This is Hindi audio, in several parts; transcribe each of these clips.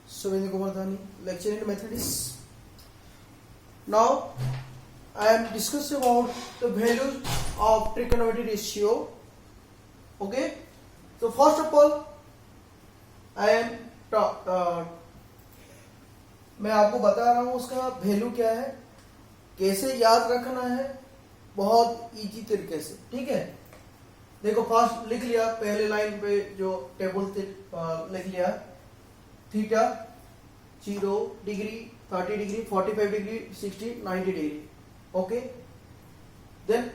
Suvendra Kumar Dhani, lecture in mathematics. Now, I am discussing about the values of trigonometry ratio. Okay. So first of all, I am मैं आपको बता रहा हूँ उसका वैल्यू क्या है, कैसे याद रखना है, बहुत इजी तरीके से. ठीक है. देखो फर्स्ट लिख लिया, पहले लाइन पे जो टेबल लिख लिया, theta 0 degree, 30 degree, 45 degree, 60, 90 degree. Okay. Then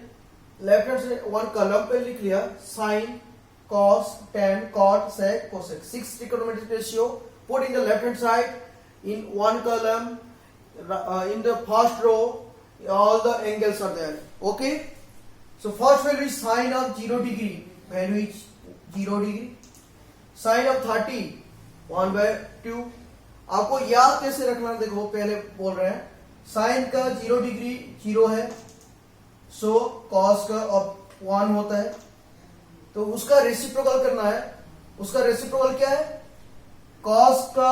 left hand से वन कॉलम पे लिख लिया sine, cos, tan, cot, sec, cosec. 6 trigonometric ratio. Put in the left hand side in one column. In the first row, all the angles are there. Okay. So first value is sine of 0 degree. Value is 0 degree. Sine of 30, 1/2. आपको याद कैसे रखना, देखो पहले बोल रहे हैं साइन का 0 डिग्री 0 है, सो कॉस का अब 1 होता है, तो उसका रेसिप्रोकल करना है. उसका रेसिप्रोकल क्या है, कॉस का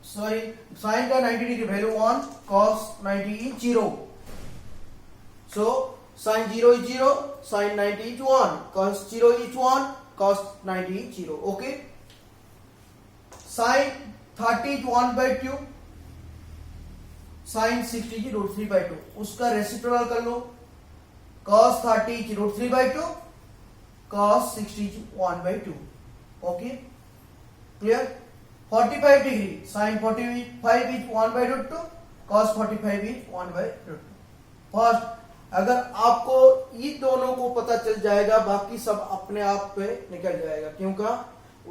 साइन का 90 degree value 1, cos 90 is 0. So sine 0 is 0, sine 90 is 1, cos 0 is 1, cos 90 is 0. Okay. Sine 30 is 1/2, sine 60 is √3/2. उसका रेसिप्रोकल कर लो, cos 30 is √3/2, cos 60 is 1/2. Okay, clear? 45 degree, sin 45 is 1/2, cos 45 is 1/2. First अगर आपको ये दोनों को पता चल जाएगा, बाकी सब अपने आप पे निकल जाएगा, क्योंकि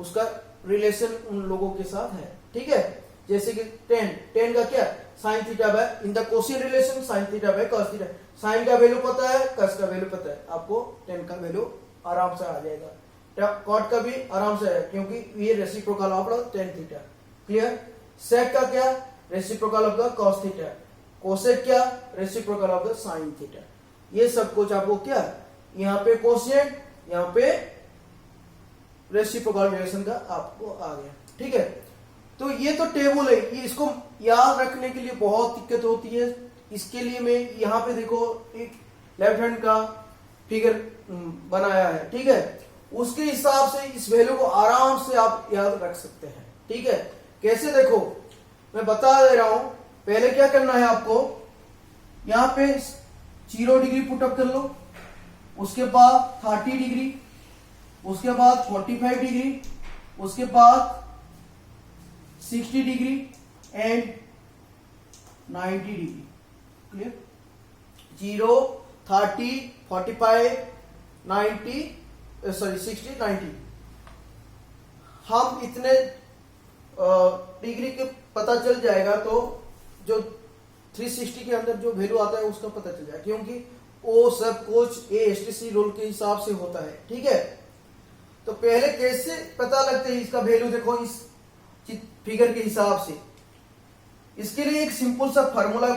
उसका रिलेशन उन लोगों के साथ है. ठीक है. जैसे कि टेन का क्या, sine theta by in the cosine relation sine theta by cos theta. Sine का वैल्यू पता है, कॉस का वैल्यू पता है, आपको टेन का वैल्यू आराम से आ जाएगा. कॉट का भी आराम से है, क्योंकि ये reciprocal of tan theta. Clear. Sec का क्या, reciprocal of the cos theta. Cosec क्या, reciprocal of the sine theta. ये सब कुछ आपको क्या, यहाँ पे कोसेक, यहाँ पे रेसिप्रोकल रिलेशन का आपको आ गया. ठीक है. तो ये तो टेबल है, ये इसको याद रखने के लिए बहुत दिक्कत होती है. इसके लिए मैं यहाँ पे देखो एक लेफ्ट हैंड का फिगर बनाया है. ठीक है. उसके हिसाब से इस वैल्यू को आराम से आप याद रख सकते हैं. ठीक है. कैसे, देखो मैं बता दे रहा हूं. पहले क्या करना है आपको, यहां पे 0 डिग्री पुटअप कर लो, उसके बाद 30 डिग्री, उसके बाद 45 डिग्री, उसके बाद 60 डिग्री एंड 90 डिग्री. क्लियर. 0, 30, 45, 90, 60, 90. हम इतने डिग्री के पता चल जाएगा, तो जो 360 के अंदर जो वैल्यू आता है उसका पता चल जाएगा, क्योंकि वो सब कुछ ASTC रूल के हिसाब से होता है. ठीक है. तो पहले कैसे पता लगता है इसका वैल्यू, देखो इस फिगर के हिसाब से. इसके लिए एक सिंपल सा फॉर्मूला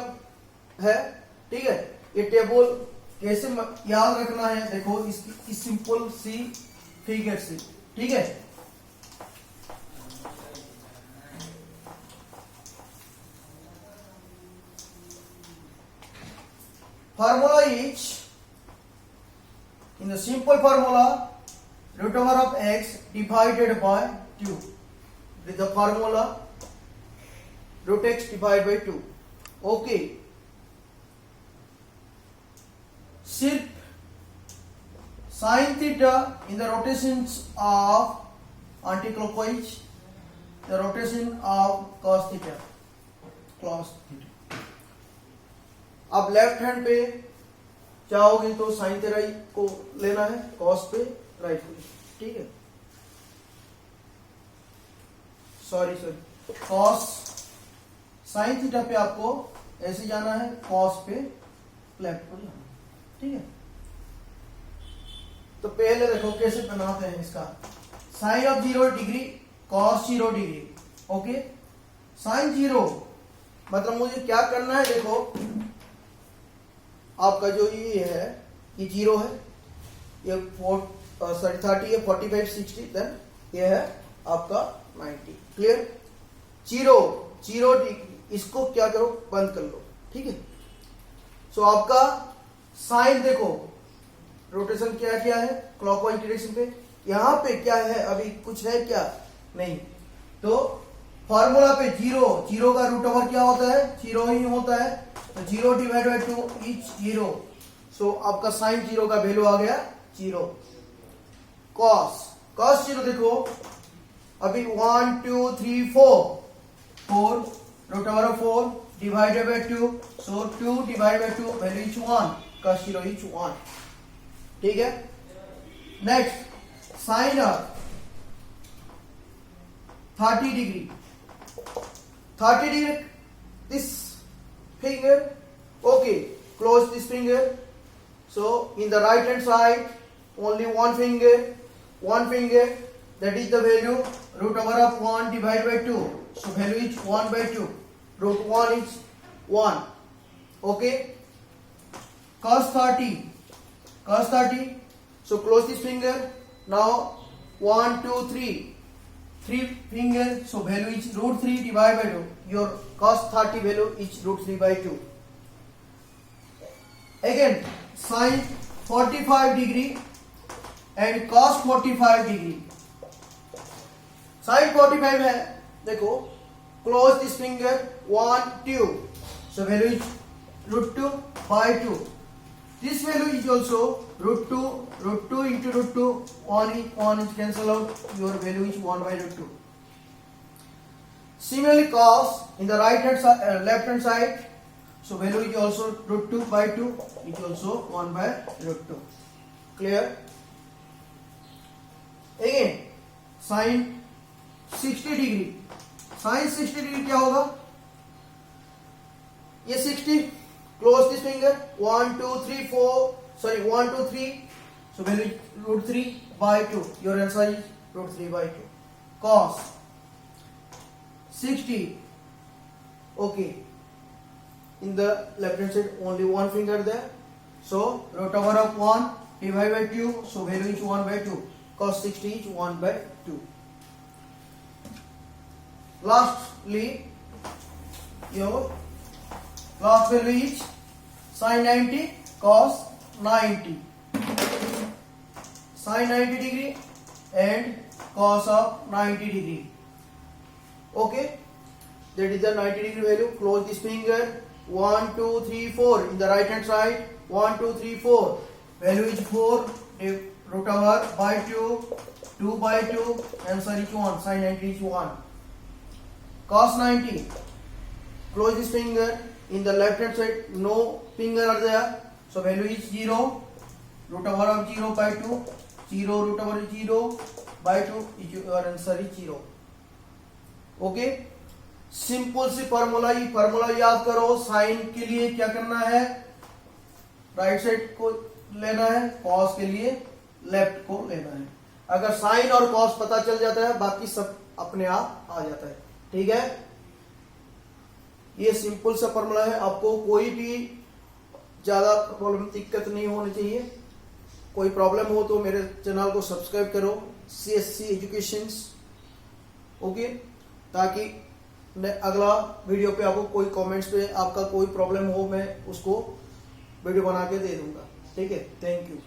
है. ठीक है. ये टेबल कैसे याद रखना है, देखो इस सिंपल सी फिगर से. ठीक है. Formula is, in the simple formula, √over of x divided by 2. with the formula √x divided by 2. Okay. सिर्फ sine theta in the rotations of anticlockwise, the rotation of cos theta. अब लेफ्ट हैंड पे चाहोगे तो साइन थीटा को लेना है, कॉस पे राइट पे. ठीक है. सॉरी कॉस, साइन थीटा पे आपको ऐसे जाना है, कॉस पे लेफ्ट पर जाना है. ठीक है. तो पहले देखो कैसे बनाते हैं इसका. Sine of 0 degree, cos 0 degree. Okay. Sine 0 मतलब मुझे क्या करना है, देखो आपका जो ये है, ये 0 है, ये 30 है, 45, 60, देन ये है आपका 90. क्लियर. जीरो जीरो डिग्री, इसको क्या करो, बंद कर लो, ठीक है। सो आपका साइन देखो, रोटेशन क्या क्या है, क्लॉकवाइज डायरेक्शन पे, यहां पे क्या है, अभी कुछ है क्या, नहीं। तो फॉर्मूला पे जीरो, जीरो का रूट ओवर क्या होता है, जीरो ही होता है, तो zero divide by 2 is zero. So आपका साइन जीरो का वैल्यू आ गया जीरो। कॉस, कॉस जीरो देखो, अभी 1 2 3 4 root over 4 divided by 2, so 2 divide by 2 value is 1, cos zero is 1, ठीक है। Next sine of 30 degree, 30 degree, this finger, okay, close this finger. So in the right hand side, only one finger, that is the value, root over of 1 divided by 2. So value is 1 by 2. Root 1 is 1. Okay. Cos 30. So close this finger. Now 1 2 3. 3 fingers, so value is root 3 divided by 2. Your cos 30 value is root 3 by 2. Again, sin 45 degree and cos 45 degree. Sin 45 है, देखो, close this finger, 1 2. So value is root 2 by 2. This value is also root 2 into root 2, 1 is cancel out, your value is 1 by root 2. Similarly cos in the right hand side, left hand side, so value is also root 2 by 2, it is also 1 by root 2. Clear? Again sin 60 degree, sin 60 degree क्या होगा, ये 60, close this finger, 1 2 3 4, sorry 1 2 3, so value is root 3 by 2, your answer is root 3 by 2. Cos 60, okay, in the left hand side only one finger there, so root over of 1 divided by 2, so value is 1 by 2, cos 60 is 1 by 2. Lastly, your last value is sin 90 cos 90, sin 90 degree and cos of 90 degree. Okay, that is the 90 degree value. Close this finger, 1 2 3 4 in the right hand side, 1 2 3 4, value is 4, root over by 2 by 2, answer is 1, sin 90 is 1. Cos 90, close this finger, in the left hand side no finger are there, so value is 0, root over of 0 by 2, 0 root over 0 by 2, your answer is 0. Okay, simple सी फार्मूला, ये फार्मूला याद करो। साइन के लिए क्या करना है, राइट साइड को लेना है, कॉस के लिए लेफ्ट को लेना है। अगर साइन और कॉस पता चल जाता है, बाकी सब अपने आप आ जाता है, ठीक है। ये सिंपल सा फार्मूला है, आपको कोई भी ज्यादा प्रॉब्लम दिक्कत नहीं होनी चाहिए। कोई प्रॉब्लम हो तो मेरे चैनल को सब्सक्राइब करो, CSC एजुकेशंस, ओके, ताकि अगला वीडियो पे आपको कोई कमेंट्स पे आपका कोई प्रॉब्लम हो, मैं उसको वीडियो बना के दे दूंगा, ठीक है। Thank you.